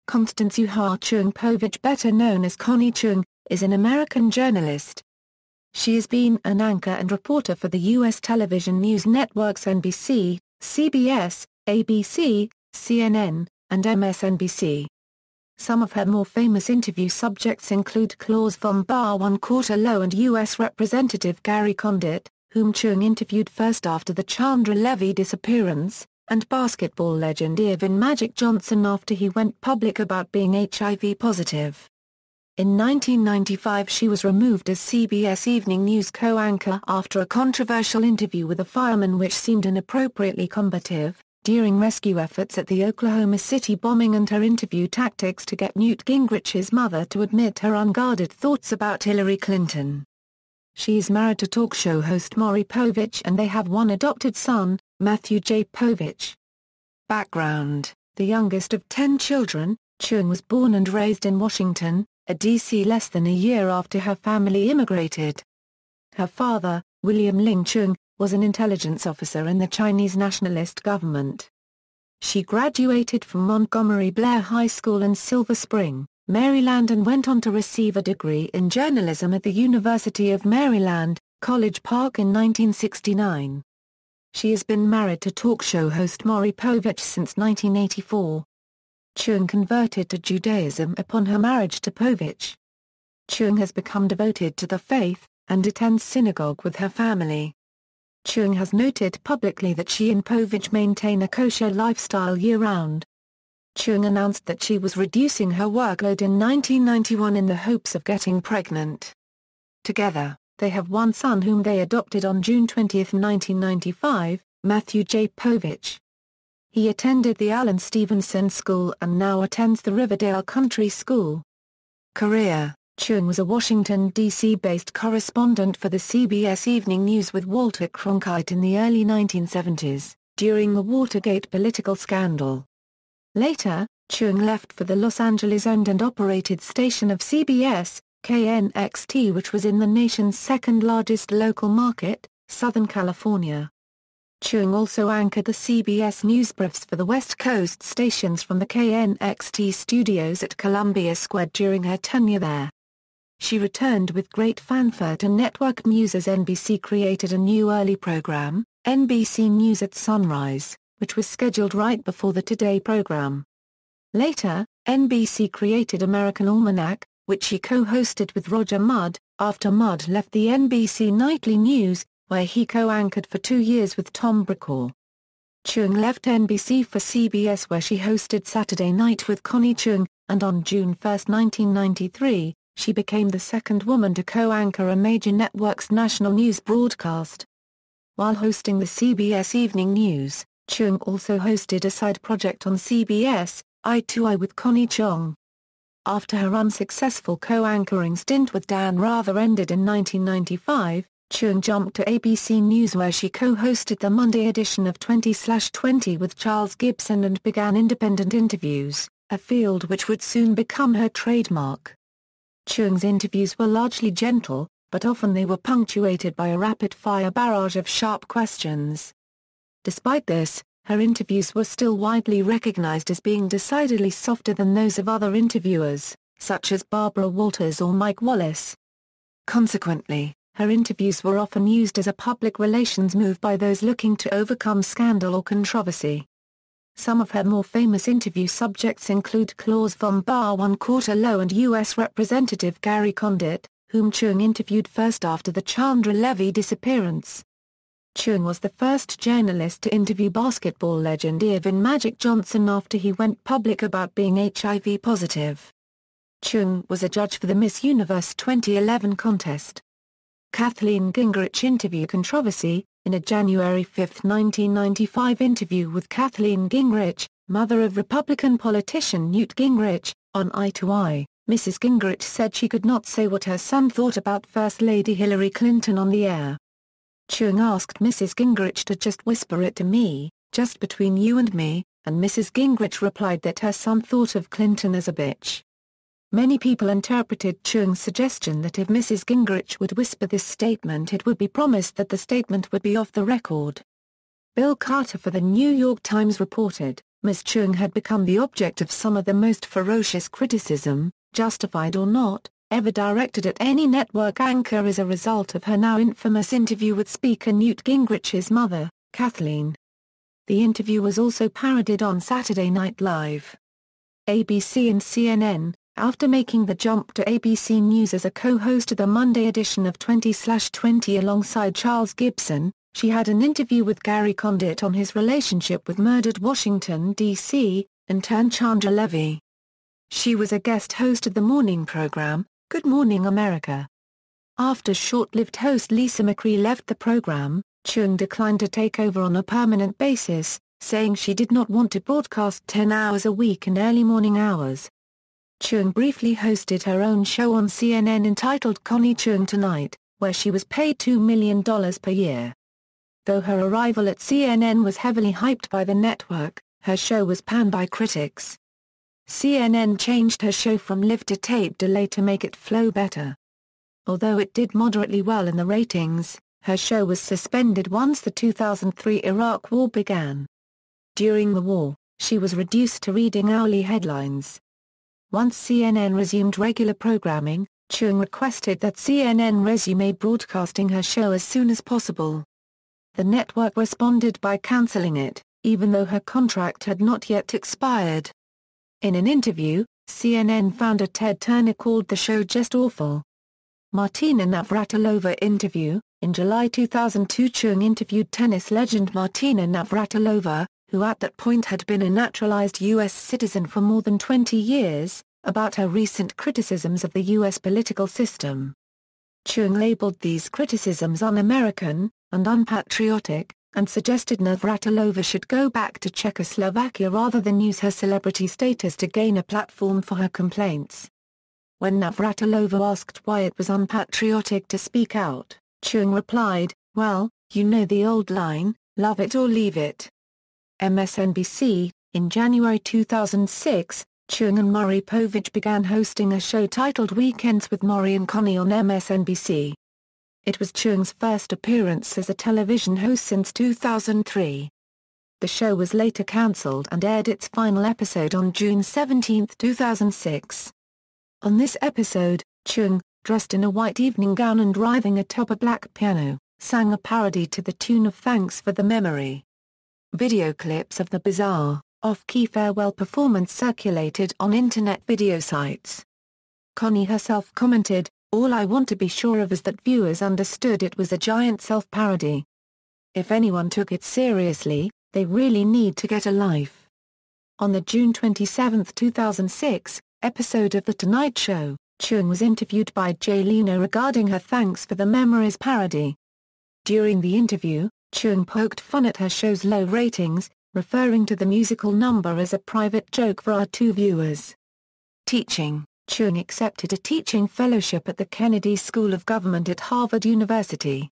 Constance Yu-Hwa Chung Povich, better known as Connie Chung, is an American journalist. She has been an anchor and reporter for the U.S. television news networks NBC, CBS, ABC, CNN, and MSNBC. Some of her more famous interview subjects include Claus von Bar 1/4 Low and U.S. Representative Gary Condit, whom Chung interviewed first after the Chandra Levy disappearance, and basketball legend Earvin "Magic" Johnson after he went public about being HIV-positive. In 1995 she was removed as CBS Evening News co-anchor after a controversial interview with a fireman which seemed inappropriately combative, during rescue efforts at the Oklahoma City bombing, and her interview tactics to get Newt Gingrich's mother to admit her unguarded thoughts about Hillary Clinton. She is married to talk show host Maury Povich and they have one adopted son, Matthew J. Povich. Background: the youngest of 10 children, Chung was born and raised in Washington, D.C. less than a year after her family immigrated. Her father, William Ling Chung, was an intelligence officer in the Chinese nationalist government. She graduated from Montgomery Blair High School in Silver Spring, Maryland, and went on to receive a degree in journalism at the University of Maryland, College Park in 1969. She has been married to talk show host Maury Povich since 1984. Chung converted to Judaism upon her marriage to Povich. Chung has become devoted to the faith, and attends synagogue with her family. Chung has noted publicly that she and Povich maintain a kosher lifestyle year-round. Chung announced that she was reducing her workload in 1991 in the hopes of getting pregnant. Together, they have one son whom they adopted on June 20, 1995, Matthew J. Povich. He attended the Allen Stevenson School and now attends the Riverdale Country School. Career: Chung was a Washington, D.C.-based correspondent for the CBS Evening News with Walter Cronkite in the early 1970s, during the Watergate political scandal. Later, Chung left for the Los Angeles-owned and operated station of CBS, KNXT, which was in the nation's second-largest local market, Southern California. Chung also anchored the CBS News briefs for the West Coast stations from the KNXT studios at Columbia Square during her tenure there. She returned with great fanfare to network news as NBC created a new early program, NBC News at Sunrise, which was scheduled right before the Today program. Later, NBC created American Almanac, which she co-hosted with Roger Mudd, after Mudd left the NBC Nightly News, where he co-anchored for 2 years with Tom Brokaw. Chung left NBC for CBS, where she hosted Saturday Night with Connie Chung, and on June 1, 1993, she became the second woman to co-anchor a major network's national news broadcast. While hosting the CBS Evening News, Chung also hosted a side project on CBS, Eye to Eye with Connie Chung. After her unsuccessful co-anchoring stint with Dan Rather ended in 1995, Chung jumped to ABC News, where she co-hosted the Monday edition of 20/20 with Charles Gibson and began independent interviews, a field which would soon become her trademark. Chung's interviews were largely gentle, but often they were punctuated by a rapid-fire barrage of sharp questions. Despite this, her interviews were still widely recognized as being decidedly softer than those of other interviewers, such as Barbara Walters or Mike Wallace. Consequently, her interviews were often used as a public relations move by those looking to overcome scandal or controversy. Some of her more famous interview subjects include Claus von Bar 1/4 Low and U.S. Representative Gary Condit, whom Chung interviewed first after the Chandra Levy disappearance. Chung was the first journalist to interview basketball legend Earvin "Magic" Johnson after he went public about being HIV-positive. Chung was a judge for the Miss Universe 2011 contest. Kathleen Gingrich interview controversy. In a January 5, 1995 interview with Kathleen Gingrich, mother of Republican politician Newt Gingrich, on Eye to Eye, Mrs. Gingrich said she could not say what her son thought about First Lady Hillary Clinton on the air. Chung asked Mrs. Gingrich to just whisper it to me, just between you and me, and Mrs. Gingrich replied that her son thought of Clinton as a bitch. Many people interpreted Chung's suggestion that if Mrs. Gingrich would whisper this statement, it would be promised that the statement would be off the record. Bill Carter for The New York Times reported, Ms. Chung had become the object of some of the most ferocious criticism, justified or not, ever directed at any network anchor as a result of her now infamous interview with Speaker Newt Gingrich's mother, Kathleen. The interview was also parodied on Saturday Night Live. ABC and CNN, after making the jump to ABC News as a co-host of the Monday edition of 20/20 alongside Charles Gibson, she had an interview with Gary Condit on his relationship with murdered Washington, D.C., intern Chandra Levy. She was a guest host of the morning program, Good Morning America. After short-lived host Lisa McCree left the program, Chung declined to take over on a permanent basis, saying she did not want to broadcast 10 hours a week in early morning hours. Chung briefly hosted her own show on CNN entitled Connie Chung Tonight, where she was paid $2 million per year. Though her arrival at CNN was heavily hyped by the network, her show was panned by critics. CNN changed her show from live to tape delay to make it flow better. Although it did moderately well in the ratings, her show was suspended once the 2003 Iraq War began. During the war, she was reduced to reading hourly headlines. Once CNN resumed regular programming, Chung requested that CNN resume broadcasting her show as soon as possible. The network responded by canceling it, even though her contract had not yet expired. In an interview, CNN founder Ted Turner called the show just awful. Martina Navratilova interview. In July 2002, Chung interviewed tennis legend Martina Navratilova, who at that point had been a naturalized U.S. citizen for more than 20 years, about her recent criticisms of the U.S. political system. Chung labeled these criticisms un-American and unpatriotic, and suggested Navratilova should go back to Czechoslovakia rather than use her celebrity status to gain a platform for her complaints. When Navratilova asked why it was unpatriotic to speak out, Chung replied, "Well, you know the old line, love it or leave it." MSNBC. In January 2006, Chung and Maury Povich began hosting a show titled Weekends with Maury and Connie on MSNBC. It was Chung's first appearance as a television host since 2003. The show was later cancelled and aired its final episode on June 17, 2006. On this episode, Chung, dressed in a white evening gown and writhing atop a black piano, sang a parody to the tune of Thanks for the Memory. Video clips of the bizarre, off-key farewell performance circulated on internet video sites. Connie herself commented, "All I want to be sure of is that viewers understood it was a giant self-parody. If anyone took it seriously, they really need to get a life." On the June 27, 2006, episode of The Tonight Show, Chung was interviewed by Jay Leno regarding her Thanks for the Memories parody. During the interview, Chung poked fun at her show's low ratings, referring to the musical number as a private joke for our two viewers. Teaching. Chung accepted a teaching fellowship at the Kennedy School of Government at Harvard University.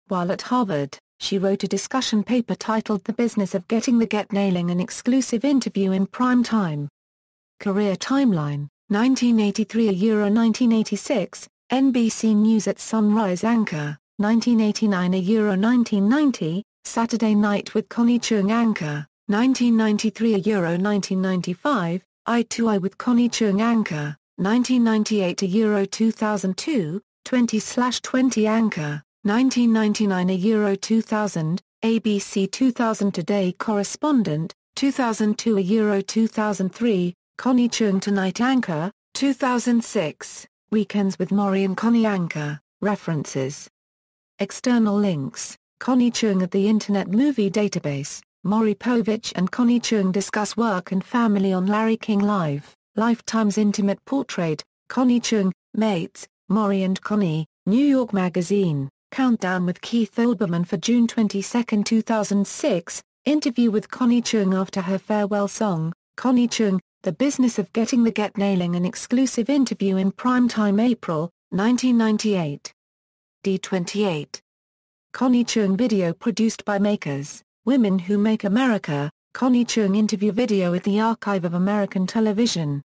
While at Harvard, she wrote a discussion paper titled The Business of Getting Nailing an Exclusive Interview in Prime Time. Career timeline, 1983–1986, NBC News at Sunrise anchor, 1989–1990, Saturday Night with Connie Chung anchor, 1993–1995, Eye to Eye with Connie Chung anchor, 1998–2002, 20/20 anchor, 1999–2000, ABC 2000 Today correspondent, 2002–2003, Connie Chung Tonight anchor, 2006, Weekends with Maury and Connie anchor, references. External links, Connie Chung at the Internet Movie Database, Maury Povich and Connie Chung discuss work and family on Larry King Live, Lifetime's Intimate Portrait, Connie Chung, Mates, Maury and Connie, New York Magazine, Countdown with Keith Olbermann for June 22, 2006, interview with Connie Chung after her farewell song, Connie Chung, The Business of Getting Nailing an Exclusive Interview in Primetime April, 1998. D28. Connie Chung video produced by Makers, Women Who Make America, Connie Chung interview video at the Archive of American Television.